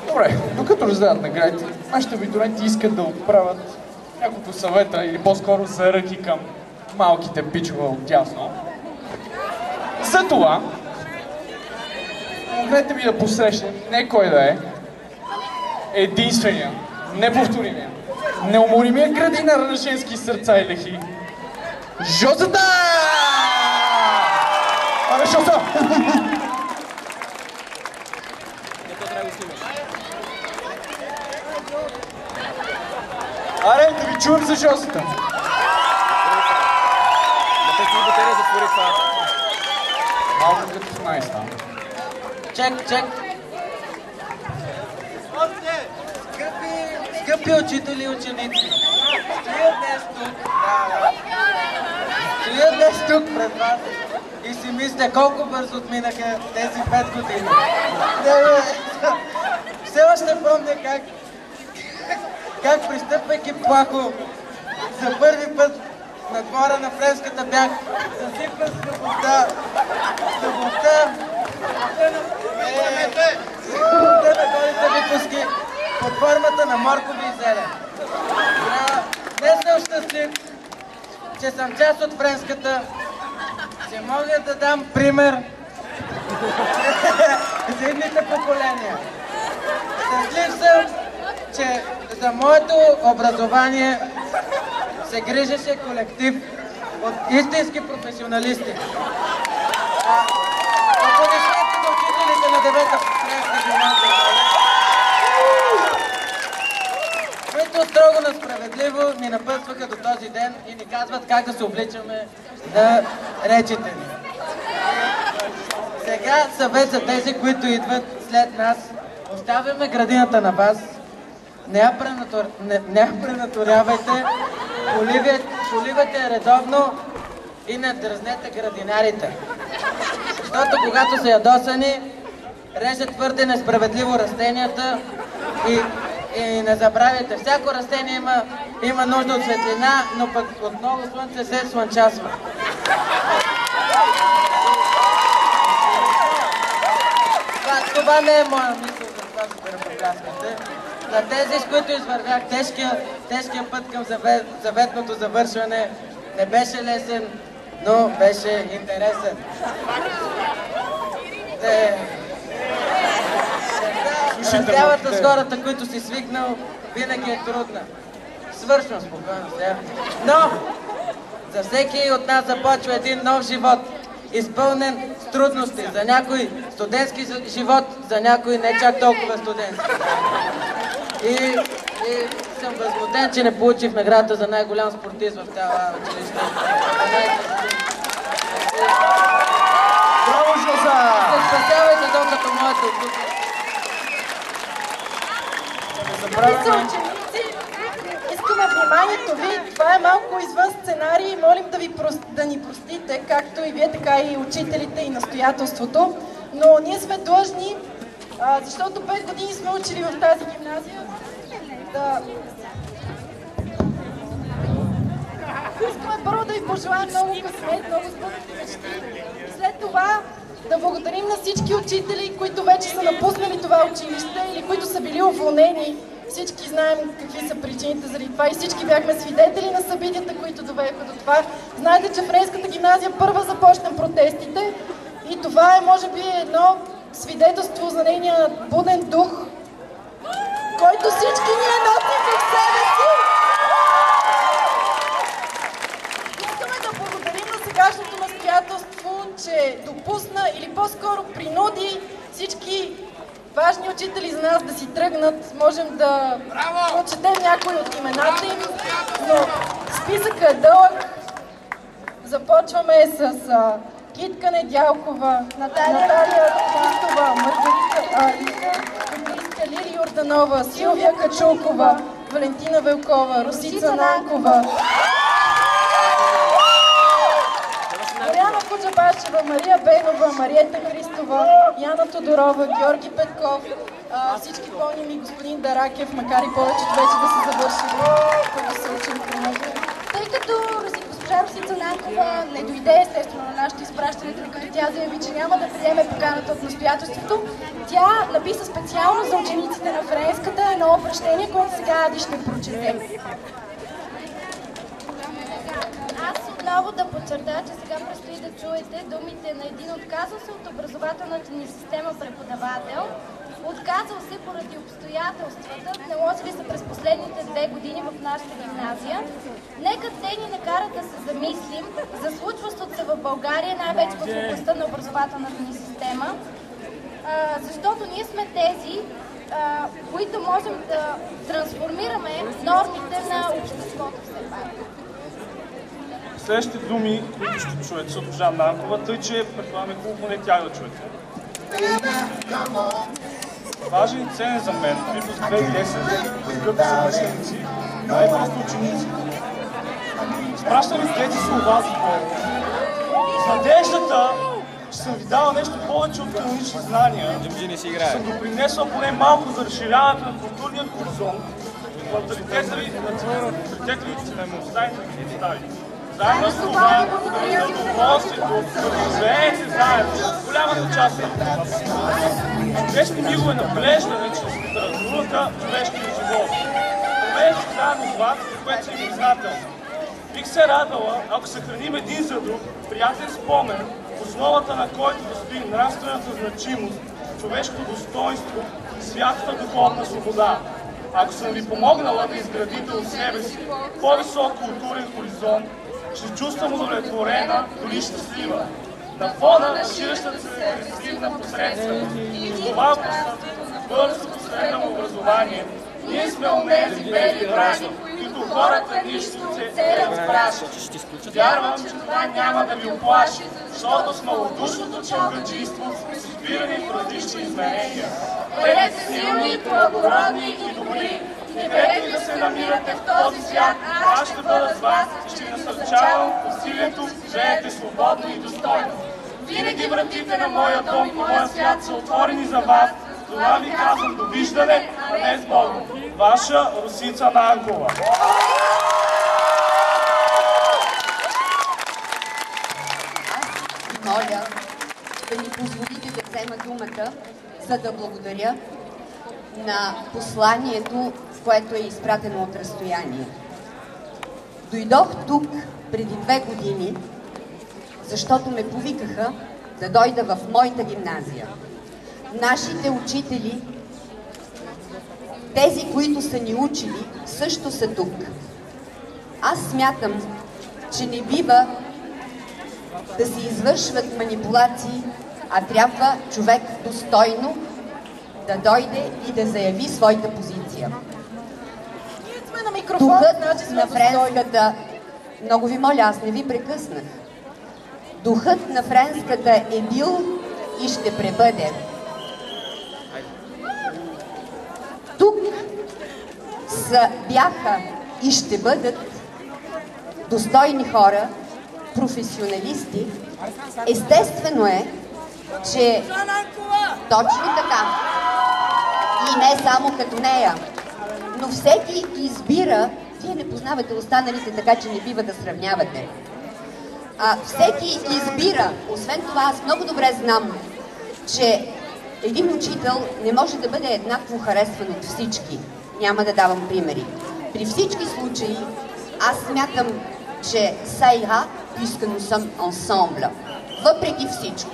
Добре, докато раздават наградите, нашите абитуриенти искат да отправят няколко съвета или по-скоро заръки към малките пичове отдясно. Затова, помогнете ми да посрещнем не кой да е, единствения, неповторимия, неуморимия градинар на женски сърца и лехи, Жозата! Абе, Жоза! Аре, да ви чуем за Жозата! Малко като в най-стана. Чек! Скъпи учители и ученици, стоя днес тук пред вас и си мисля колко бързо отминаха тези 5 години. Все още помня как пристъпвайки плахо за първи път на двора на Френската бях засипан с любовта на голите випуски под формата на моркови и зелен. Днес съм щастлив, че съм част от Френската, че мога да дам пример за едните поколения. Щастлив съм, че за моето образование се грижеше колектив от истински професионалисти. Аплодисменти за учителите на 9-та Френска гимназия, които строго насправедливо ни напътстваха до този ден и ни казват как да се обличаме на речите ни. Сега съвет за тези, които идват след нас. Оставяме градината на вас. Не я пренаторявайте, поливайте редовно и не дразнете градинарите. Защото когато са ядосани, режат твърде несправедливо растенията и не забравяйте, всяко растение има нужда от светлина, но пък от много слънце се слънчасва. Това не е моя мисъл за това, за да ръкопляскате. На тези, с които извървях тежкия път към заветното завършване, не беше лесен, но беше интересен. Разявата с хората, които си свикнал, винаги е трудна. Свършвам спокойно сега. Но за всеки от нас започва един нов живот, изпълнен с трудности. За някой студентски живот, за някой не чак толкова студентски. И съм възмутен, че не получих наградата за най-голям спортист в това училище. Браво, Жоза! Не спасявайте докато моето тук. Скъпи съученици, искаме вниманието ви. Това е малко извън сценарий и молим да ни простите, както и вие, така и учителите и настоятелството. Но ние сме длъжни, защото 5 години сме учили в тази гимназия, да... Искаме първо да ви пожелаем много късмет, много сбъднати мечти. И след това да благодарим на всички учители, които вече са напуснали това училище или които са били уволнени. Всички знаем какви са причините заради това и всички бяхме свидетели на събитията, които доведоха до това. Знаете, че Френската гимназия първа започна протестите и това е, може би, едно свидетелство за нейния буден дух, който всички ние носим в себе си. Искаме да благодарим на сегашното настоятелство, че допусна или по-скоро принуди всички важни учители за нас да си тръгнат. Можем да прочетем някои от имената им, но списъкът е дълъг. Започваме с Китка Недялкова, Наталия Христова, Маргарита Алиска, Лили Йорданова, Силвия Качулкова, Валентина Велкова, Росица Нанкова, Боряна Куджабашева, Мария Бенова, Мариета Христова, Яна Тодорова, Георги Петков, всички помним и господин Даракев, макар и повечето вече да са завършили, които се учили при него. Тъй като госпожа Росица Нанкова не дойде естествено на нашето изпращане, тъй като тя заяви, че няма да приеме поканата от настоятелството. Тя написа специално за учениците на френската едно обращение, което сега Ади ще прочетем. Аз отново да подчертая, че сега предстои да чуете думите на един отказал се от образователната ни система преподавател. Отказал се поради обстоятелствата, наложили се през последните 2 години в нашата гимназия. Нека те ни накарат да се замислим за случващото се в България, най-вече в областта на образователната ни система, защото ние сме тези, които можем да трансформираме нормите на обществото все пак. Следващите думи, които ще чуете, са от госпожа Нанкова, тъй че предполагаме хубаво поне тях да чуете. Важен и ценен за мен, които с 2010, като са мъженици, най-просто ученици. Спращам ви тези слова за Бог. С надеждата, че съм ви дал нещо повече от канонични знания, съм допринесъл поне малко за разширяването на културния хоризонт, менталитета ви, националността ви, ценността и представи. Заедно с това, за удоволствието, да живеете заедно, голямата част от вас. Честни мигове наблеждане чрез литературата, човешкия живот. Провеждам заедно с вас, за което съм и признателна. Бих се радвала, ако съхраним един за друг приятен спомен, в основата на който да стои нравствената значимост, човешкото достоинство и святата духовна свобода. Ако съм ви помогнала да изградите от себе си по-висок културен хоризонт, ще чувствам удовлетворена, дори щастлива. На фона на ширещата се агресивна посредственост и това бързото средно образование, ние сме онези бели брани, които хората нищице се разпрашат. Вярвам, че това няма да ви оплаши, защото с малодушното чалгачийство са избирани в различни измерения. Бъдете силни, благородни и добри. Където и да се намирате в този свят, аз ще бъда с вас и ще ви насърчавам усилието, живеете свободно и достойно. Винаги вратите на моя дом и моя свят са отворени за вас. Това ви казвам довиждане, а не с Богом. Ваша Росица Нанкова. Аз моля да ми позволите да взема думата, за да благодаря на посланието, което е изпратено от разстояние. Дойдох тук преди 2 години, защото ме повикаха да дойда в моята гимназия. Нашите учители, тези, които са ни учили, също са тук. Аз смятам, че не бива да се извършват манипулации, а трябва човек достойно да дойде и да заяви своята позиция. Духът на френската... Много ви моля, аз не ви прекъснах. Духът на френската е бил и ще пребъде. Тук бяха и ще бъдат достойни хора, професионалисти. Естествено е, че точно така и не само като нея, но всеки избира, вие не познавате останалите, така че не бива да сравнявате. Всеки избира, освен това аз много добре знам, че един учител не може да бъде еднакво харесван от всички. Няма да давам примери. При всички случаи аз смятам, че ça ira, puisque nous sommes ensemble. Въпреки всичко.